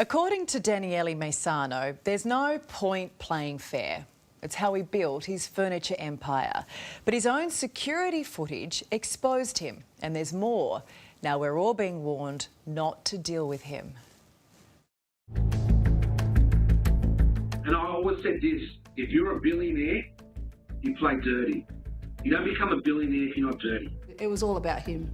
According to Daniele Maisano, there's no point playing fair. It's how he built his furniture empire. But his own security footage exposed him, and there's more. Now we're all being warned not to deal with him. And I always said this, if you're a billionaire, you play dirty. You don't become a billionaire if you're not dirty. It was all about him.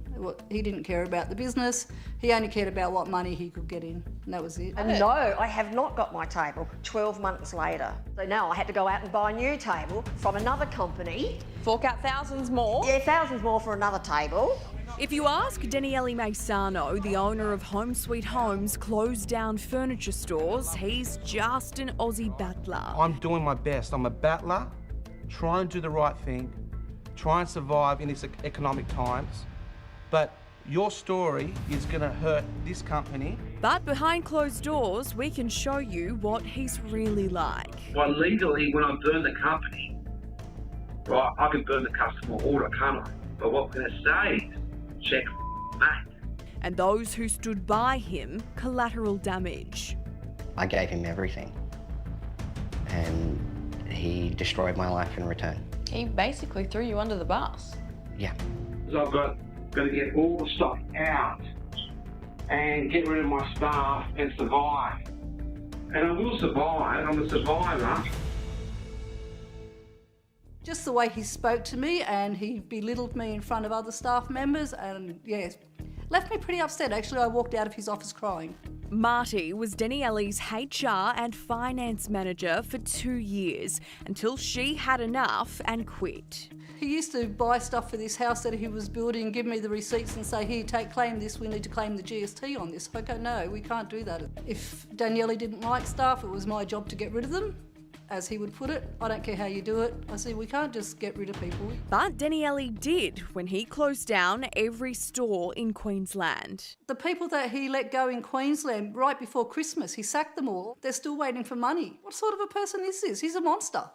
He didn't care about the business. He only cared about what money he could get in, and that was it. And no, I have not got my table 12 months later. So now I had to go out and buy a new table from another company. Fork out thousands more? Yeah, thousands more for another table. If you ask Daniele Maisano, the owner of Home Sweet Home's closed down furniture stores, he's just an Aussie battler. I'm doing my best. I'm a battler, try and do the right thing, try and survive in these economic times. But your story is going to hurt this company. But behind closed doors, we can show you what he's really like. Well, legally, when I burn the company, right, I can burn the customer order, can't I? But what we're going to say is, check mate. And those who stood by him, collateral damage. I gave him everything, and he destroyed my life in return. He basically threw you under the bus. Yeah. So I've got to get all the stuff out and get rid of my staff and survive. And I will survive. I'm a survivor. Just the way he spoke to me, and he belittled me in front of other staff members, and yeah, left me pretty upset. Actually, I walked out of his office crying. Marty was Daniele's HR and finance manager for 2 years until she had enough and quit. He used to buy stuff for this house that he was building, give me the receipts and say, here, claim this, we need to claim the GST on this. I go, no, we can't do that. If Daniele didn't like staff, it was my job to get rid of them. As he would put it, I don't care how you do it. I said, we can't just get rid of people. But Daniele did when he closed down every store in Queensland. The people that he let go in Queensland right before Christmas, he sacked them all. They're still waiting for money. What sort of a person is this? He's a monster.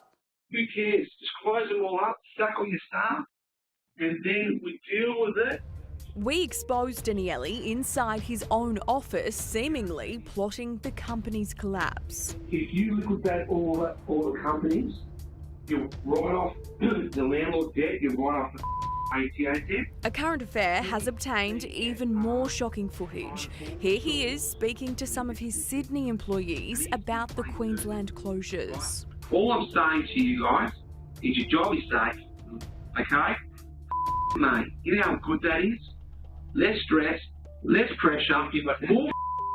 Who cares? Just close them all up, sack all your staff, and then we deal with it. We exposed Daniele inside his own office, seemingly plotting the company's collapse. If you liquidate all the companies, you'll write off the landlord debt, you'll write off the ATO debt. A Current Affair has obtained even more shocking footage. Here he is speaking to some of his Sydney employees about the Queensland closures. All I'm saying to you guys is your job is safe, okay? Mate, you know how good that is? Less stress, less pressure, you've got more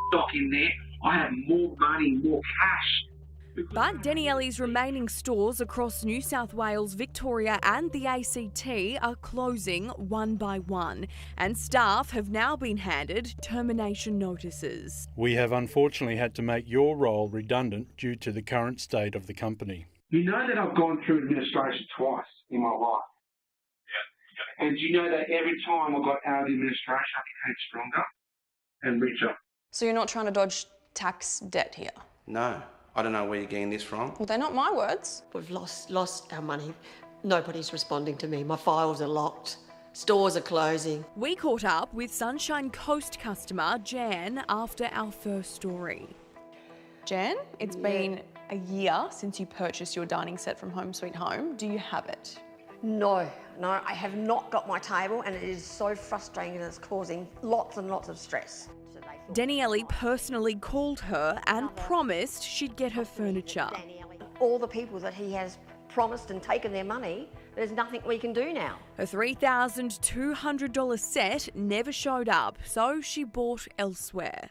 stock in there, I have more money, more cash. But Daniele's remaining stores across New South Wales, Victoria and the ACT are closing one by one, and staff have now been handed termination notices. We have unfortunately had to make your role redundant due to the current state of the company. You know that I've gone through administration twice in my life. And you know that every time I got out of the administration, I became stronger and richer. So you're not trying to dodge tax debt here? No, I don't know where you're getting this from. Well, they're not my words. We've lost our money. Nobody's responding to me. My files are locked. Stores are closing. We caught up with Sunshine Coast customer Jan after our first story. Jan, it's been a year since you purchased your dining set from Home Sweet Home. Do you have it? No, I have not got my table, and it is so frustrating and it's causing lots and lots of stress. Daniele personally called her and promised she'd get her furniture. All the people that he has promised and taken their money, there's nothing we can do now. Her $3,200 set never showed up, so she bought elsewhere.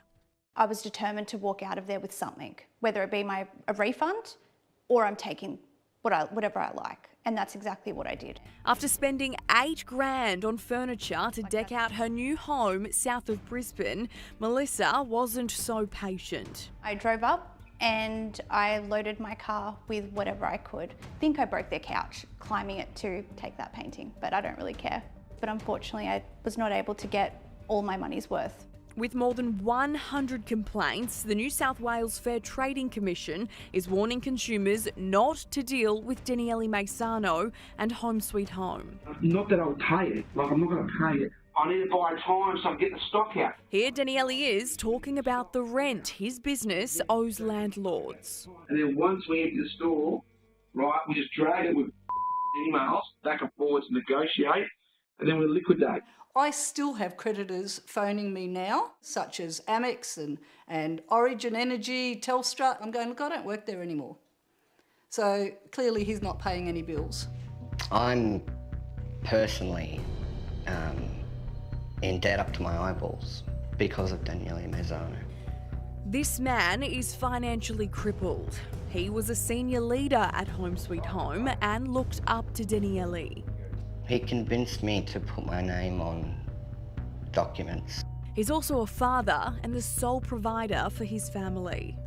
I was determined to walk out of there with something, whether it be a refund or I'm taking whatever I like. And that's exactly what I did. After spending $8,000 on furniture to deck out her new home south of Brisbane, Melissa wasn't so patient. I drove up and I loaded my car with whatever I could. I think I broke their couch climbing it to take that painting, but I don't really care. But unfortunately, I was not able to get all my money's worth. With more than 100 complaints, the New South Wales Fair Trading Commission is warning consumers not to deal with Daniele Maisano and Home Sweet Home. Not that I'll pay it, I'm not going to pay it. I need to buy time so I can get the stock out. Here Daniele is talking about the rent his business owes landlords. And then once we empty the store, right, we just drag it with emails back and forward to negotiate, and then we liquidate. I still have creditors phoning me now, such as Amex and Origin Energy, Telstra. I'm going, look, I don't work there anymore. So clearly he's not paying any bills. I'm personally in debt up to my eyeballs because of Daniele Maisano. This man is financially crippled. He was a senior leader at Home Sweet Home and looked up to Daniele. He convinced me to put my name on documents. He's also a father and the sole provider for his family.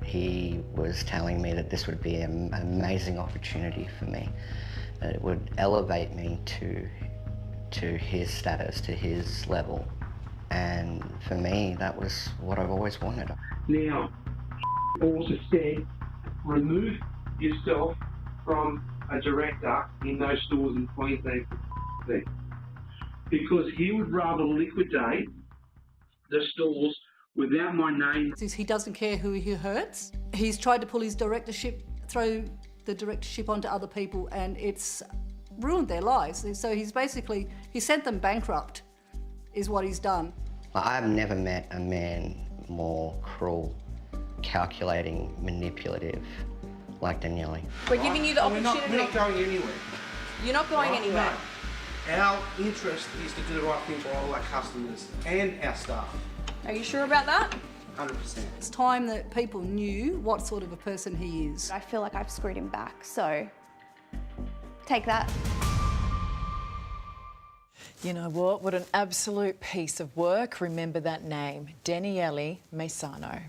He was telling me that this would be an amazing opportunity for me, that it would elevate me to his status, to his level. And for me, that was what I've always wanted. Now, also said, remove yourself from a director in those stores in Queensland, because he would rather liquidate the stores without my name. He doesn't care who he hurts. He's tried to pull his directorship, throw the directorship onto other people, and it's ruined their lives. So he sent them bankrupt, is what he's done. I've never met a man more cruel, calculating, manipulative like Daniele. We're giving you the opportunity. We're not going anywhere. You're not going Right? anywhere. No. Our interest is to do the right thing for all our customers and our staff. Are you sure about that? 100%. It's time that people knew what sort of a person he is. I feel like I've screwed him back, so take that. You know what? What an absolute piece of work. Remember that name, Daniele Maisano.